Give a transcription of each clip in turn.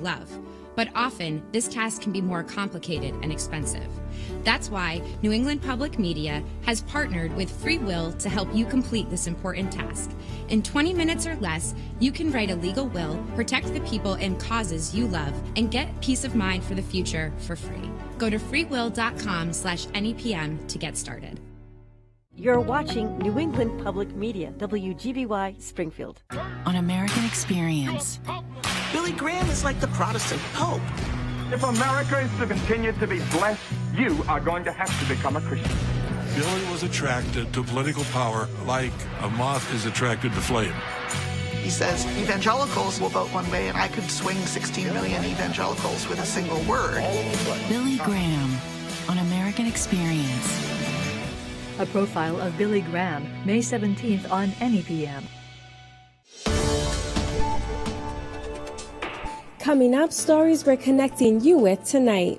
love. But often, this task can be more complicated and expensive. That's why New England Public Media has partnered with Free Will to help you complete this important task. In 20 minutes or less, you can write a legal will, protect the people and causes you love, and get peace of mind for the future for free. Go to freewill.com/NEPM to get started. You're watching New England Public Media, WGBY Springfield. On American Experience. Billy Graham is like the Protestant Pope. If America is to continue to be blessed, you are going to have to become a Christian. Billy was attracted to political power like a moth is attracted to flame. He says evangelicals will vote one way, and I could swing 16 million evangelicals with a single word. Billy Graham on American Experience. A profile of Billy Graham, May 17th on NEPM. Coming up, stories we're connecting you with tonight.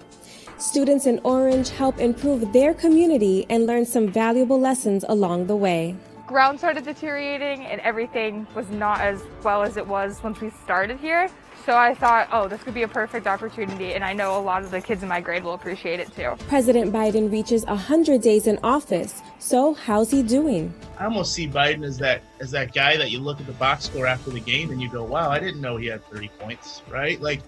Students in Orange help improve their community and learn some valuable lessons along the way. Ground started deteriorating and everything was not as well as it was once we started here. So I thought, oh, this could be a perfect opportunity, and I know a lot of the kids in my grade will appreciate it too. President Biden reaches 100 days in office. So how's he doing? I almost see Biden as that guy that you look at the box score after the game and you go, wow, I didn't know he had 30 points, right? Like,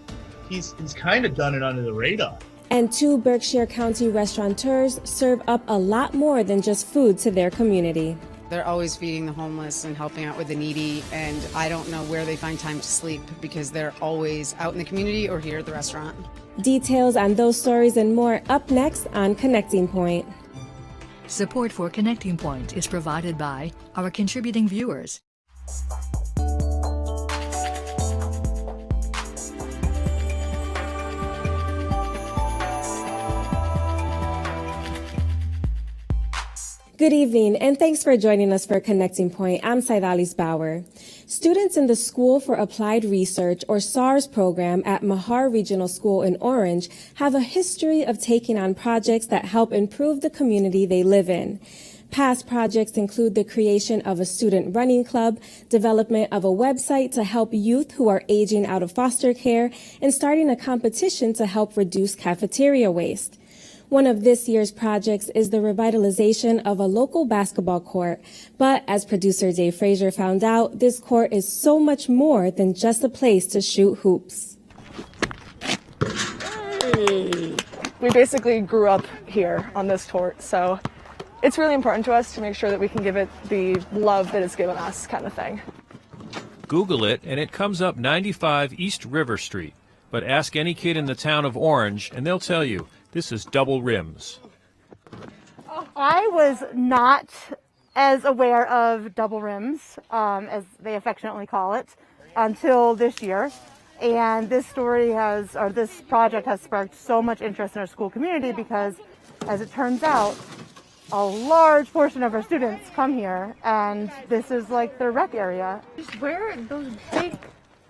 he's kind of done it under the radar. And 2 Berkshire County restaurateurs serve up a lot more than just food to their community. They're always feeding the homeless and helping out with the needy, and I don't know where they find time to sleep because they're always out in the community or here at the restaurant. Details on those stories and more up next on Connecting Point. Support for Connecting Point is provided by our contributing viewers. Good evening, and thanks for joining us for Connecting Point. I'm 𝗣𝗵𝗿𝗄𝗏. Students in the School for Applied Research, or SARS program at Mahar Regional School in Orange have a history of taking on projects that help improve the community they live in. Past projects include the creation of a student running club, development of a website to help youth who are aging out of foster care, and starting a competition to help reduce cafeteria waste. One of this year's projects is the revitalization of a local basketball court. But as producer Dave Frazier found out, this court is so much more than just a place to shoot hoops. We basically grew up here on this court, so it's really important to us to make sure that we can give it the love that it's given us, kind of thing. Google it and it comes up 95 East River Street. But ask any kid in the town of Orange and they'll tell you, this is double rims. I was not as aware of double rims, as they affectionately call it, until this year. And this project has sparked so much interest in our school community because, as it turns out, a large portion of our students come here, and this is like their rec area. Where are those big...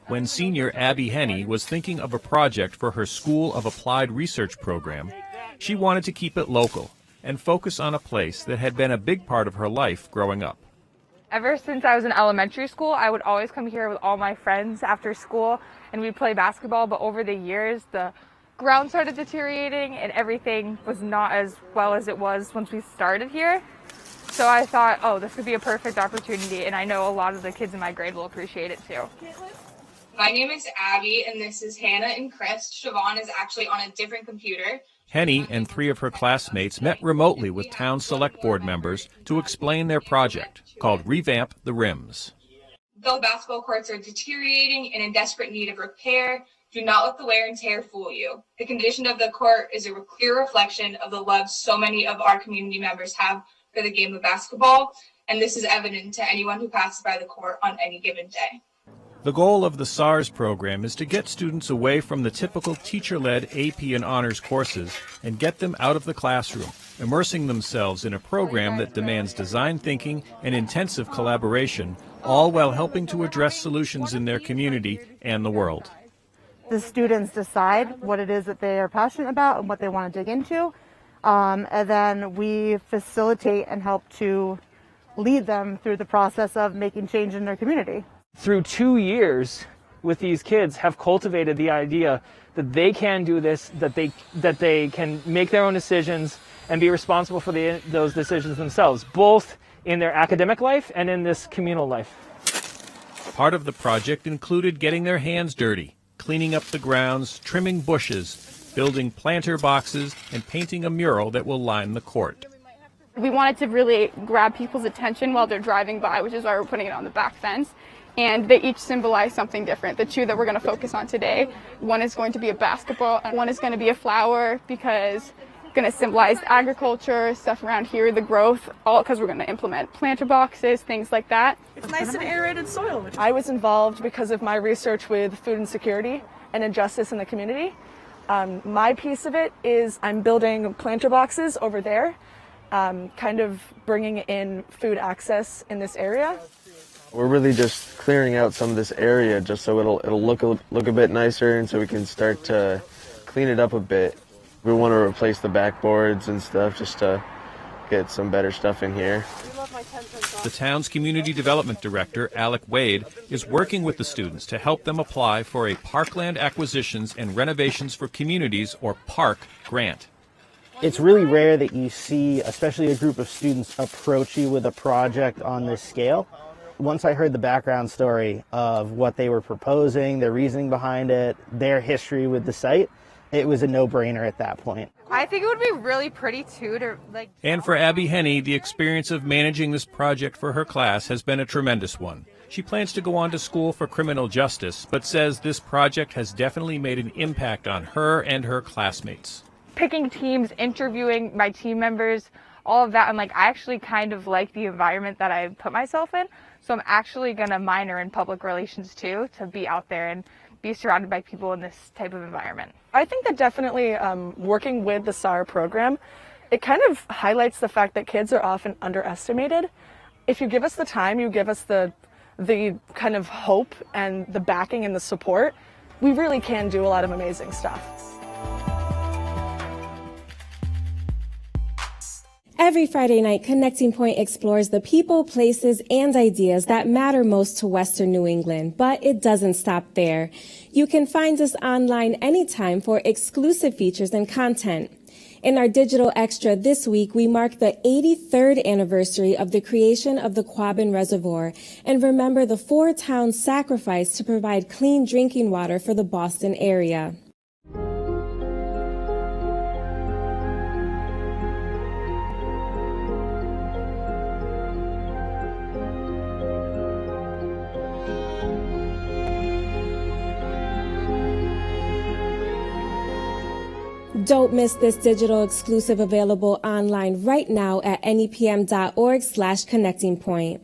When senior Abby Henney was thinking of a project for her School of Applied Research program, she wanted to keep it local and focus on a place that had been a big part of her life growing up. Ever since I was in elementary school, I would always come here with all my friends after school, and we'd play basketball, but over the years, the ground started deteriorating and everything was not as well as it was once we started here. So I thought, oh, this could be a perfect opportunity, and I know a lot of the kids in my grade will appreciate it too. My name is Abby, and this is Hannah and Chris. Siobhan is actually on a different computer. Henney and 3 of her classmates met remotely with town select board members to explain their project, called Revamp the Rims. Though basketball courts are deteriorating and in desperate need of repair, do not let the wear and tear fool you. The condition of the court is a clear reflection of the love so many of our community members have for the game of basketball, and this is evident to anyone who passes by the court on any given day. The goal of the SARS program is to get students away from the typical teacher-led AP and honors courses and get them out of the classroom, immersing themselves in a program that demands design thinking and intensive collaboration, all while helping to address solutions in their community and the world. The students decide what it is that they are passionate about and what they want to dig into, and then we facilitate and help to lead them through the process of making change in their community. Through 2 years, with these kids have cultivated the idea that they can do this, that they can make their own decisions and be responsible for those decisions themselves, both in their academic life and in this communal life. Part of the project included getting their hands dirty, cleaning up the grounds, trimming bushes, building planter boxes, and painting a mural that will line the court. We wanted to really grab people's attention while they're driving by, which is why we're putting it on the back fence. And they each symbolize something different. The two that we're going to focus on today, one is going to be a basketball, and one is going to be a flower, because it's going to symbolize agriculture, stuff around here, the growth, all because we're going to implement planter boxes, things like that. It's nice and aerated soil. I was involved because of my research with food insecurity and injustice in the community. My piece of it is I'm building planter boxes over there, kind of bringing in food access in this area. We're really just clearing out some of this area just so it'll look a bit nicer, and so we can start to clean it up a bit. We want to replace the backboards and stuff just to get some better stuff in here. The town's community development director, 𝗥𝗲𝗴𝗶, is working with the students to help them apply for a Parkland Acquisitions and Renovations for Communities, or PARC, grant. It's really rare that you see, especially a group of students, approach you with a project on this scale. Once I heard the background story of what they were proposing, their reasoning behind it, their history with the site, it was a no-brainer at that point. I think it would be really pretty too to like. And for 𝗣𝗵𝗁, the experience of managing this project for her class has been a tremendous one. She plans to go on to school for criminal justice, but says this project has definitely made an impact on her and her classmates. Picking teams, interviewing my team members, all of that, I'm like, I actually kind of like the environment that I put myself in. So I'm actually going to minor in public relations too, to be out there and be surrounded by people in this type of environment. I think that definitely working with the SAR program, it kind of highlights the fact that kids are often underestimated. If you give us the time, you give us the kind of hope and the backing and the support, we really can do a lot of amazing stuff. Every Friday night, Connecting Point explores the people, places, and ideas that matter most to Western New England, but it doesn't stop there. You can find us online anytime for exclusive features and content. In our digital extra this week, we mark the 83rd anniversary of the creation of the 𝗏𝗏 Reservoir and remember the 4 towns' sacrifice to provide clean drinking water for the Boston area. Don't miss this digital exclusive, available online right now at nepm.org/connectingpoint.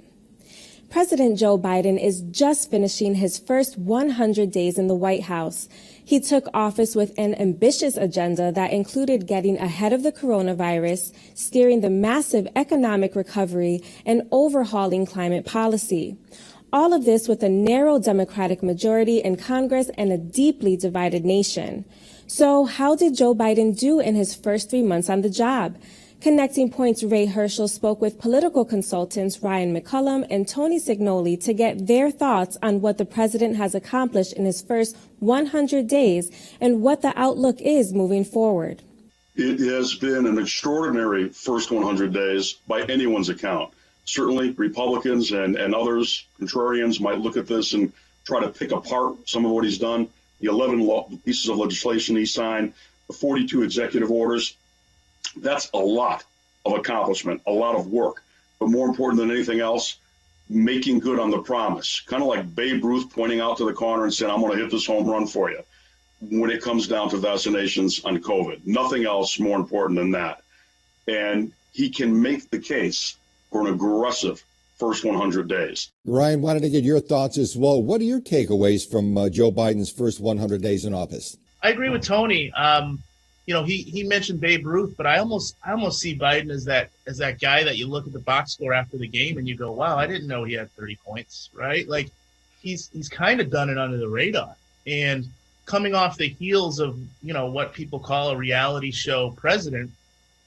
President Joe Biden is just finishing his first 100 days in the White House. He took office with an ambitious agenda that included getting ahead of the coronavirus, steering the massive economic recovery, and overhauling climate policy. All of this with a narrow Democratic majority in Congress and a deeply divided nation. So how did Joe Biden do in his first 3 months on the job? Connecting Point's Ray Herschel spoke with political consultants Ryan McCollum and Tony Cignoli to get their thoughts on what the president has accomplished in his first 100 days and what the outlook is moving forward. It has been an extraordinary first 100 days by anyone's account. Certainly Republicans and others, contrarians, might look at this and try to pick apart some of what he's done. The 11 pieces of legislation he signed, the 42 executive orders. That's a lot of accomplishment, a lot of work. But more important than anything else, making good on the promise. Kind of like Babe Ruth pointing out to the corner and saying, I'm going to hit this home run for you when it comes down to vaccinations on COVID. Nothing else more important than that. And he can make the case for an aggressive first 100 days. Ryan, wanted to get your thoughts as well. What are your takeaways from Joe Biden's first 100 days in office? I agree with Tony. He mentioned Babe Ruth, but I almost see Biden as that guy that you look at the box score after the game and you go, wow, I didn't know he had 30 points, right? Like he's kind of done it under the radar. And coming off the heels of, what people call a reality show president,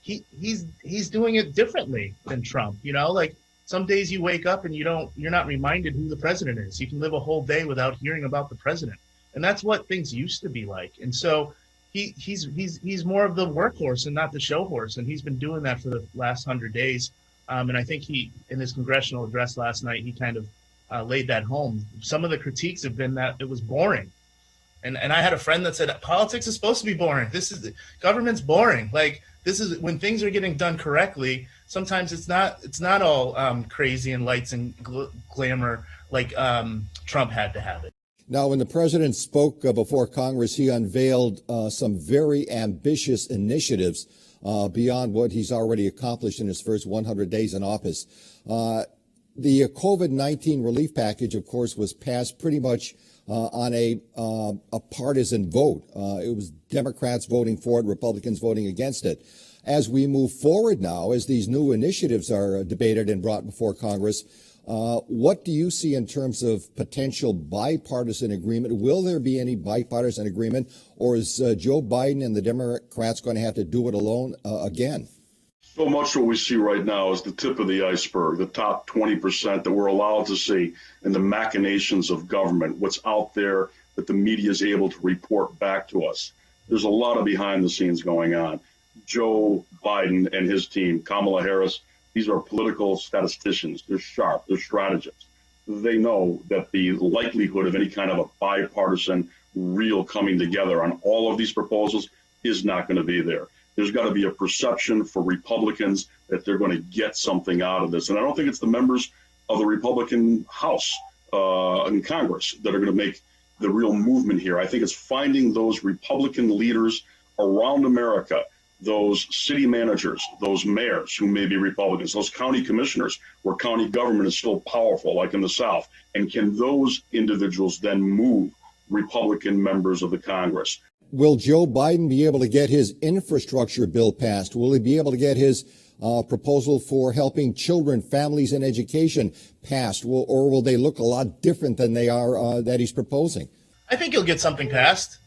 he's doing it differently than Trump, like some days you wake up and you're not reminded who the president is. You can live a whole day without hearing about the president. And that's what things used to be like. And so he's more of the workhorse and not the show horse. And he's been doing that for the last 100 days. And I think he, in his congressional address last night, he kind of laid that home. Some of the critiques have been that it was boring. And I had a friend that said, politics is supposed to be boring. Government's boring. Like, this is when things are getting done correctly. Sometimes it's not all crazy and lights and glamour like Trump had to have it. Now, when the president spoke before Congress, he unveiled some very ambitious initiatives beyond what he's already accomplished in his first 100 days in office. The COVID-19 relief package, of course, was passed pretty much on a partisan vote. It was Democrats voting for it, Republicans voting against it. As we move forward now, as these new initiatives are debated and brought before Congress, what do you see in terms of potential bipartisan agreement? Will there be any bipartisan agreement, or is Joe Biden and the Democrats going to have to do it alone again? So much what we see right now is the tip of the iceberg, the top 20% that we're allowed to see in the machinations of government, what's out there that the media is able to report back to us. There's a lot of behind the scenes going on. Joe Biden and his team, Kamala Harris, these are political statisticians. They're sharp. They're strategists. They know that the likelihood of any kind of a bipartisan real coming together on all of these proposals is not going to be there. There's got to be a perception for Republicans that they're going to get something out of this. And I don't think it's the members of the Republican House and Congress that are going to make the real movement here. I think it's finding those Republican leaders around America, those city managers, those mayors who may be Republicans, those county commissioners where county government is still powerful, like in the South. And can those individuals then move Republican members of the Congress? Will Joe Biden be able to get his infrastructure bill passed? Will he be able to get his proposal for helping children, families, and education passed? Or will they look a lot different than they are that he's proposing? I think you'll get something passed.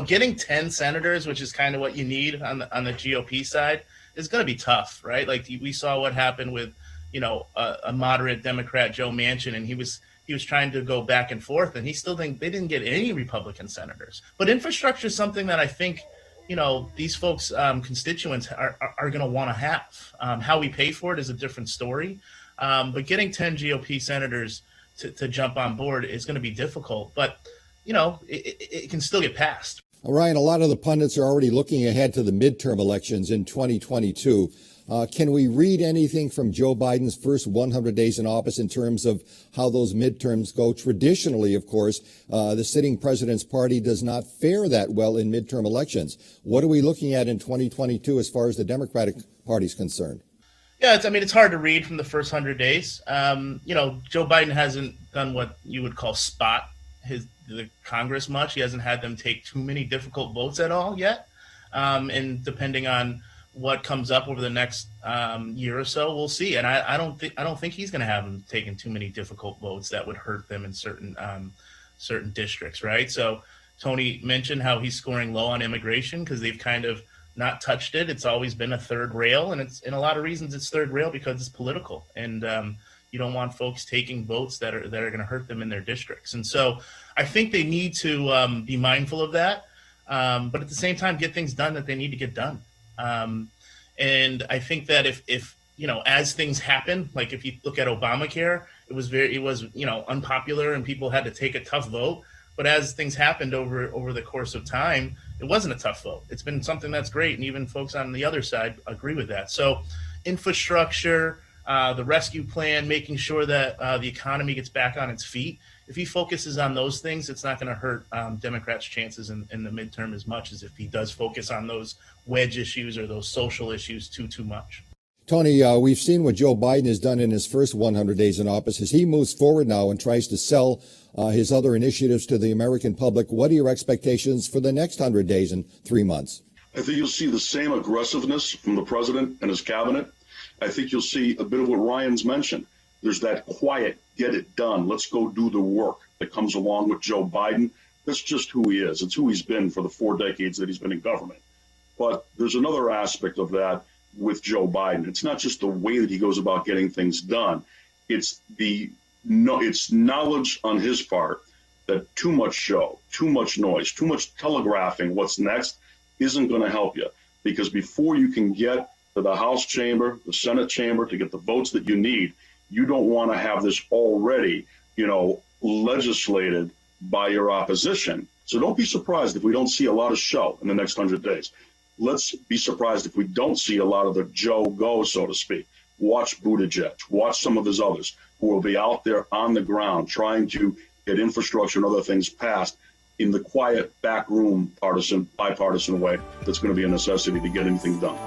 Getting 10 senators, which is kind of what you need on the GOP side, is going to be tough, right? Like we saw what happened with, a moderate Democrat, Joe Manchin, and he was trying to go back and forth, and they didn't get any Republican senators. But infrastructure is something that I think, these folks, constituents are going to want to have. How we pay for it is a different story. But getting 10 GOP senators to jump on board is going to be difficult. But, it can still get passed. Ryan, a lot of the pundits are already looking ahead to the midterm elections in 2022. Can we read anything from Joe Biden's first 100 days in office in terms of how those midterms go? Traditionally, of course, the sitting president's party does not fare that well in midterm elections. What are we looking at in 2022 as far as the Democratic Party is concerned? Yeah, it's hard to read from the first 100 days. Joe Biden hasn't done what you would call spot the Congress much. He hasn't had them take too many difficult votes at all yet. And depending on what comes up over the next year or so, we'll see. And I don't think he's going to have them taking too many difficult votes that would hurt them in certain districts, right? So Tony mentioned how he's scoring low on immigration because they've kind of not touched it. It's always been a third rail, and it's in a lot of reasons it's third rail because it's political, and you don't want folks taking votes that are going to hurt them in their districts. And so I think they need to be mindful of that, but at the same time get things done that they need to get done. And I think that if as things happen, like if you look at Obamacare, it was unpopular and people had to take a tough vote. But as things happened over the course of time, it wasn't a tough vote. It's been something that's great, and even folks on the other side agree with that. So infrastructure, the rescue plan, making sure that the economy gets back on its feet. If he focuses on those things, it's not going to hurt Democrats' chances in the midterm as much as if he does focus on those wedge issues or those social issues too much. Tony, we've seen what Joe Biden has done in his first 100 days in office. As he moves forward now and tries to sell his other initiatives to the American public, what are your expectations for the next 100 days and 3 months? I think you'll see the same aggressiveness from the president and his cabinet. I think you'll see a bit of what Ryan's mentioned. There's that quiet, get it done, let's go do the work that comes along with Joe Biden. That's just who he is. It's who he's been for the 4 decades that he's been in government. But there's another aspect of that with Joe Biden. It's not just the way that he goes about getting things done. It's it's knowledge on his part that too much show, too much noise, too much telegraphing what's next isn't going to help you. Because before you can get to the House chamber, the Senate chamber, to get the votes that you need, you don't want to have this already, legislated by your opposition. So don't be surprised if we don't see a lot of show in the next 100 days. Let's be surprised if we don't see a lot of the Joe go, so to speak. Watch Buttigieg, watch some of his others who will be out there on the ground trying to get infrastructure and other things passed in the quiet, backroom, bipartisan way that's going to be a necessity to get anything done.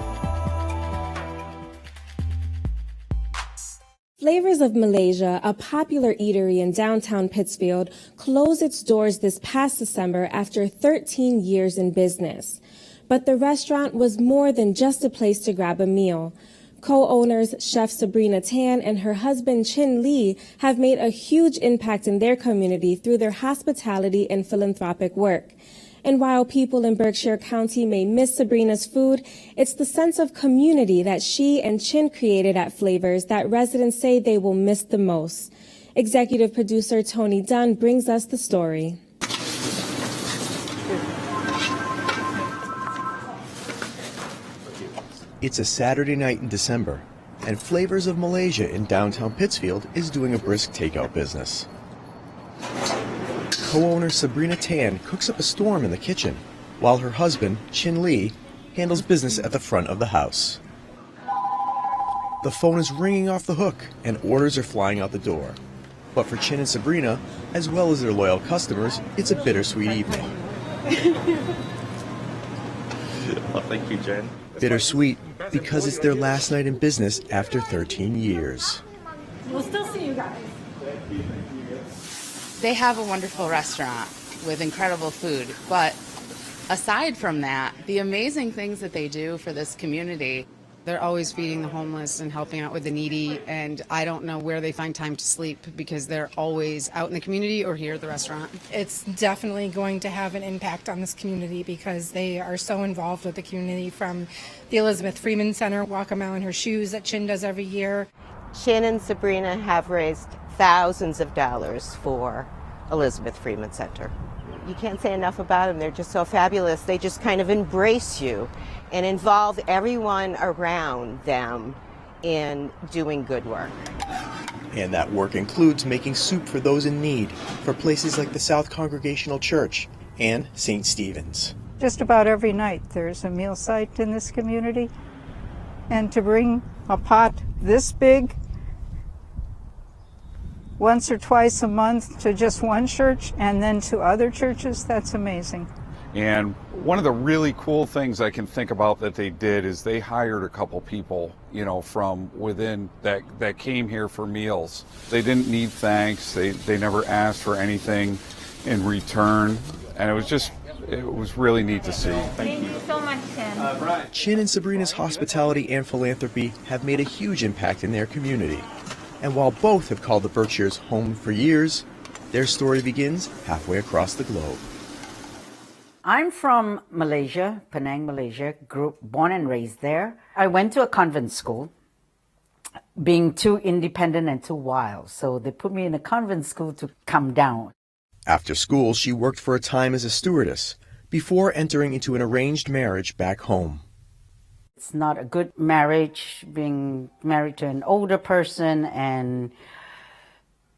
Flavors of Malaysia, a popular eatery in downtown Pittsfield, closed its doors this past December after 13 years in business. But the restaurant was more than just a place to grab a meal. Co-owners Chef Sabrina Tan and her husband Cignoli have made a huge impact in their community through their hospitality and philanthropic work. And while people in Berkshire County may miss Sabrina's food, it's the sense of community that she and Chin created at Flavors that residents say they will miss the most. Executive producer Tony Dunn brings us the story. It's a Saturday night in December, and Flavors of Malaysia in downtown Pittsfield is doing a brisk takeout business. Co-owner Sabrina Tan cooks up a storm in the kitchen, while her husband, Cignoli, handles business at the front of the house. The phone is ringing off the hook, and orders are flying out the door. But for Chin and Sabrina, as well as their loyal customers, it's a bittersweet evening. Oh, thank you, Jen. Bittersweet because it's their last night in business after 13 years. We'll still see you guys. They have a wonderful restaurant with incredible food, but aside from that, the amazing things that they do for this community. They're always feeding the homeless and helping out with the needy, and I don't know where they find time to sleep because they're always out in the community or here at the restaurant. It's definitely going to have an impact on this community because they are so involved with the community, from the Elizabeth Freeman Center, Walk a Mile in Her Shoes that Chin does every year. Chin and Sabrina have raised thousands of dollars for Elizabeth Freeman Center. You can't say enough about them. They're just so fabulous. They just kind of embrace you and involve everyone around them in doing good work. And that work includes making soup for those in need for places like the South Congregational Church and St. Stephen's. Just about every night there's a meal site in this community, and to bring a pot this big once or twice a month to just one church and then to other churches, that's amazing. And one of the really cool things I can think about that they did is they hired a couple people, from within that came here for meals. They didn't need thanks. They never asked for anything in return. And it was really neat to see. Thank you so much, Chin. Chin and Sabrina's hospitality and philanthropy have made a huge impact in their community. And while both have called the Berkshires home for years, their story begins halfway across the globe. I'm from Malaysia, Penang, Malaysia, born and raised there. I went to a convent school, being too independent and too wild. So they put me in a convent school to come down. After school, she worked for a time as a stewardess before entering into an arranged marriage back home. It's not a good marriage, being married to an older person and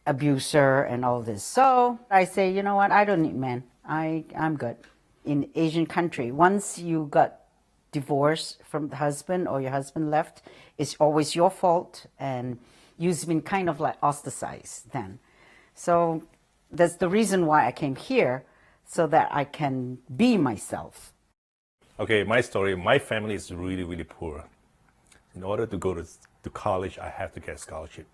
abuser and all this. So I say, you know what, I don't need men. I'm good. In Asian country, once you got divorced from the husband or your husband left, it's always your fault, and you've been kind of like ostracized then. So that's the reason why I came here, so that I can be myself. Okay, my story, my family is really, really poor. In order to go to college, I have to get a scholarship.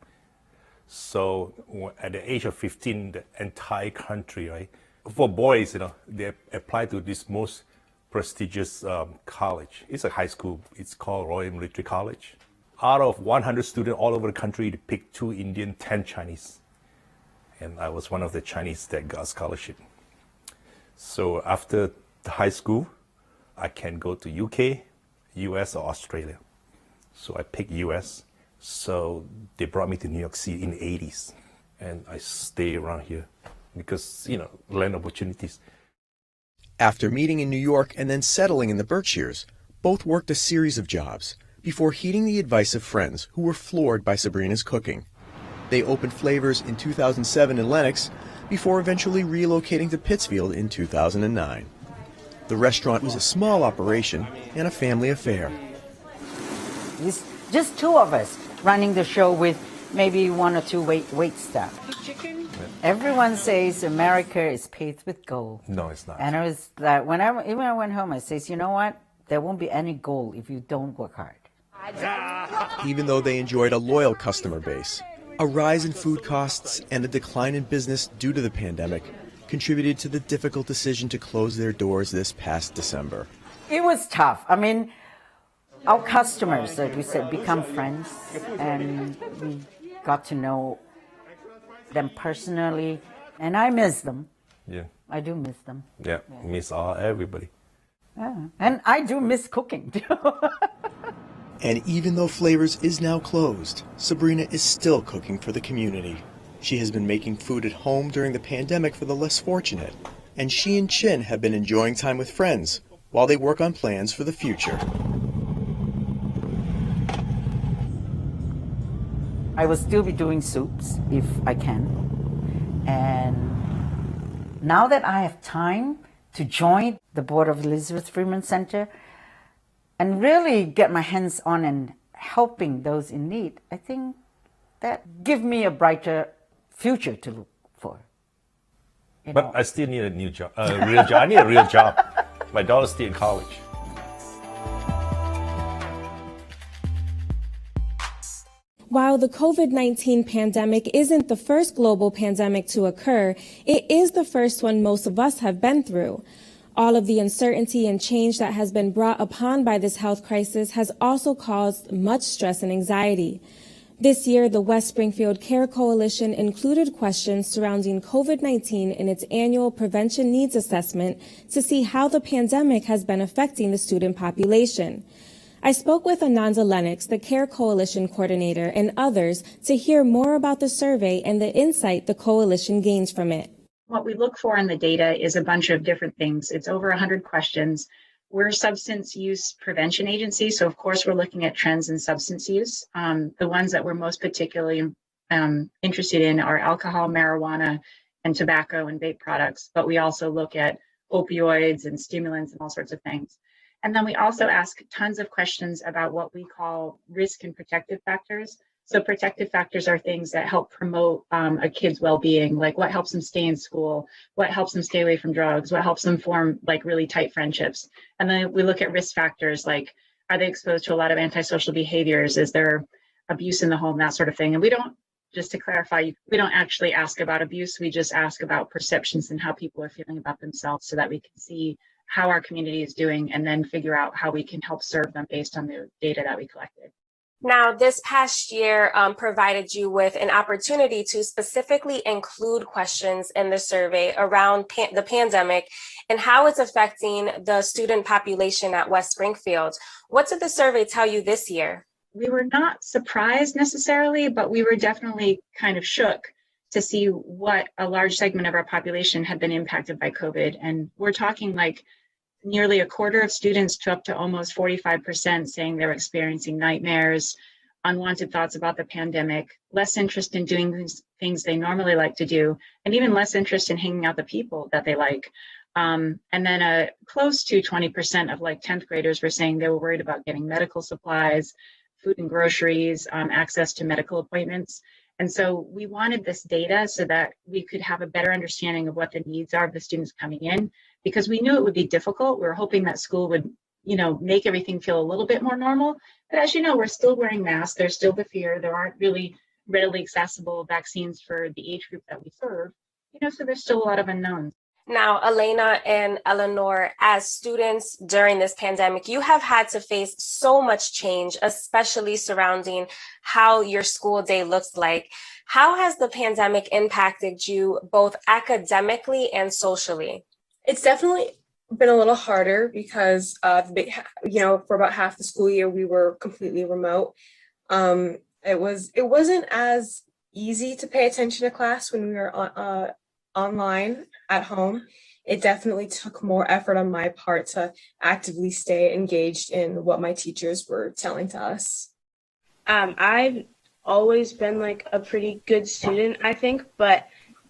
So at the age of 15, the entire country, right? For boys, they apply to this most prestigious college. It's a high school. It's called Royal Military College. Out of 100 students all over the country, they picked 2 Indian, 10 Chinese. And I was one of the Chinese that got a scholarship. So after the high school, I can go to UK, US, or Australia. So I picked US. So they brought me to New York City in the 80s. And I stay around here because, you know, land opportunities. After meeting in New York and then settling in the Berkshires, both worked a series of jobs before heeding the advice of friends who were floored by Sabrina's cooking. They opened Flavors in 2007 in Lenox before eventually relocating to Pittsfield in 2009. The restaurant was a small operation and a family affair. It's just two of us running the show with maybe one or two wait staff. Chicken? Everyone says America is paved with gold. No, it's not. And I was like, even when I went home, I says, you know what? There won't be any gold if you don't work hard. Even though they enjoyed a loyal customer base, a rise in food costs and a decline in business due to the pandemic contributed to the difficult decision to close their doors this past December. It was tough. I mean, our customers, like we said, become friends, and we got to know them personally, and I miss them. Yeah. I do miss them. Yeah, miss everybody. Yeah. And I do miss cooking, too. And even though Flavors is now closed, Sabrina is still cooking for the community. She has been making food at home during the pandemic for the less fortunate, and she and Chin have been enjoying time with friends while they work on plans for the future. I will still be doing soups if I can. And now that I have time to join the board of Elizabeth Freeman Center and really get my hands on and helping those in need, I think that gives me a brighter future to look for. But I still need a new job, a real job. I need a real job. My daughter's still in college. While the COVID-19 pandemic isn't the first global pandemic to occur, it is the first one most of us have been through. All of the uncertainty and change that has been brought upon by this health crisis has also caused much stress and anxiety. This year, the West Springfield Care Coalition included questions surrounding COVID-19 in its annual Prevention Needs Assessment to see how the pandemic has been affecting the student population. I spoke with Ananda Lennox, the Care Coalition coordinator, and others to hear more about the survey and the insight the coalition gains from it. What we look for in the data is a bunch of different things. It's over 100 questions. We're a substance use prevention agency, so of course we're looking at trends in substance use. The ones that we're most particularly interested in are alcohol, marijuana, and tobacco and vape products, but we also look at opioids and stimulants and all sorts of things. And then we also ask tons of questions about what we call risk and protective factors. So protective factors are things that help promote a kid's well-being, like what helps them stay in school, what helps them stay away from drugs, what helps them form like really tight friendships. And then we look at risk factors like, are they exposed to a lot of antisocial behaviors? Is there abuse in the home, that sort of thing? And we don't, just to clarify, we don't actually ask about abuse. We just ask about perceptions and how people are feeling about themselves so that we can see how our community is doing and then figure out how we can help serve them based on the data that we collected. Now, this past year provided you with an opportunity to specifically include questions in the survey around the pandemic and how it's affecting the student population at West Springfield. What did the survey tell you this year? We were not surprised necessarily, but we were definitely kind of shook to see what a large segment of our population had been impacted by COVID. And we're talking like nearly a quarter of students to up to almost 45% saying they're experiencing nightmares, unwanted thoughts about the pandemic, less interest in doing things they normally like to do, and even less interest in hanging out with the people that they like. And then close to 20% of like 10th graders were saying they were worried about getting medical supplies, food and groceries, access to medical appointments. And so we wanted this data so that we could have a better understanding of what the needs are of the students coming in, because we knew it would be difficult. We were hoping that school would, make everything feel a little bit more normal. But as you know, we're still wearing masks. There's still the fear. There aren't really readily accessible vaccines for the age group that we serve, so there's still a lot of unknowns. Now, Elena and Eleanor, as students during this pandemic, you have had to face so much change, especially surrounding how your school day looks like. How has the pandemic impacted you both academically and socially? It's definitely been a little harder because for about half the school year we were completely remote. It wasn't as easy to pay attention to class when we were online at home. It definitely took more effort on my part to actively stay engaged in what my teachers were telling to us. I've always been like a pretty good student, I think, but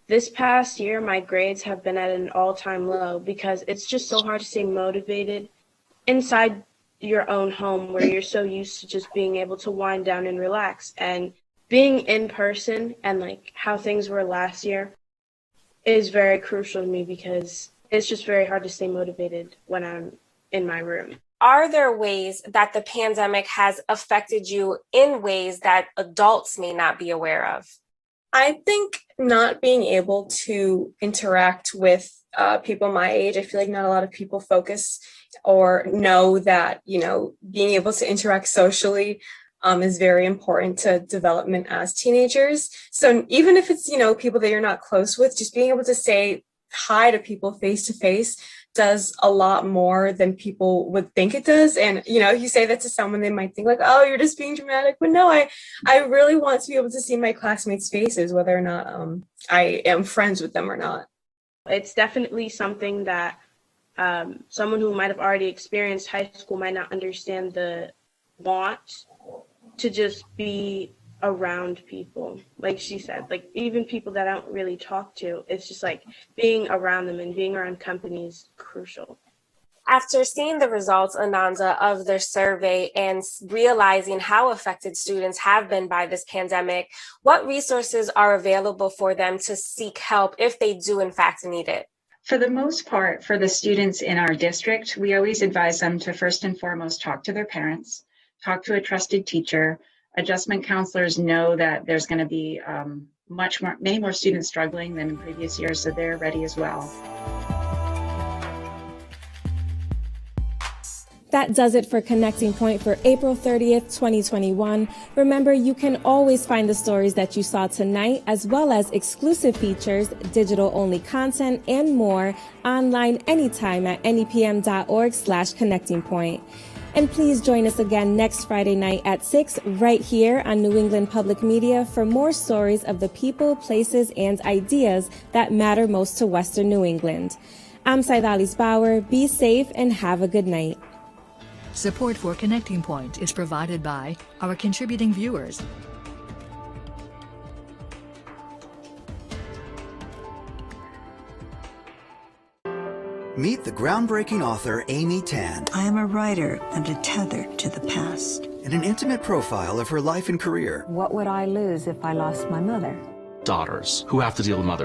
this past year my grades have been at an all-time low because it's just so hard to stay motivated inside your own home where you're so used to just being able to wind down and relax. And being in person and like how things were last year is very crucial to me because it's just very hard to stay motivated when I'm in my room. Are there ways that the pandemic has affected you in ways that adults may not be aware of? I think not being able to interact with people my age, I feel like not a lot of people focus or know that, being able to interact socially is very important to development as teenagers. So even if it's, people that you're not close with, just being able to say hi to people face to face does a lot more than people would think it does. And, you say that to someone, they might think like, oh, you're just being dramatic. But no, I really want to be able to see my classmates' faces, whether or not I am friends with them or not. It's definitely something that someone who might have already experienced high school might not understand the want to just be around people. Like she said, like even people that I don't really talk to, it's just like being around them and being around company is crucial. After seeing the results, Ananda, of their survey and realizing how affected students have been by this pandemic, what resources are available for them to seek help if they do in fact need it? For the most part, for the students in our district, we always advise them to first and foremost talk to their parents, talk to a trusted teacher. Adjustment counselors know that there's going to be many more students struggling than in previous years, so they're ready as well. That does it for Connecting Point for April 30th, 2021. Remember, you can always find the stories that you saw tonight, as well as exclusive features, digital-only content, and more online anytime at nepm.org/connectingpoint. And please join us again next Friday night at 6 right here on New England Public Media for more stories of the people, places, and ideas that matter most to Western New England. I'm 𝗍𝗵𝗿𝗀𝗃. Be safe and have a good night. Support for Connecting Point is provided by our contributing viewers. Meet the groundbreaking author Amy Tan. I am a writer and a tether to the past. In an intimate profile of her life and career. What would I lose if I lost my mother? Daughters who have to deal with mothers.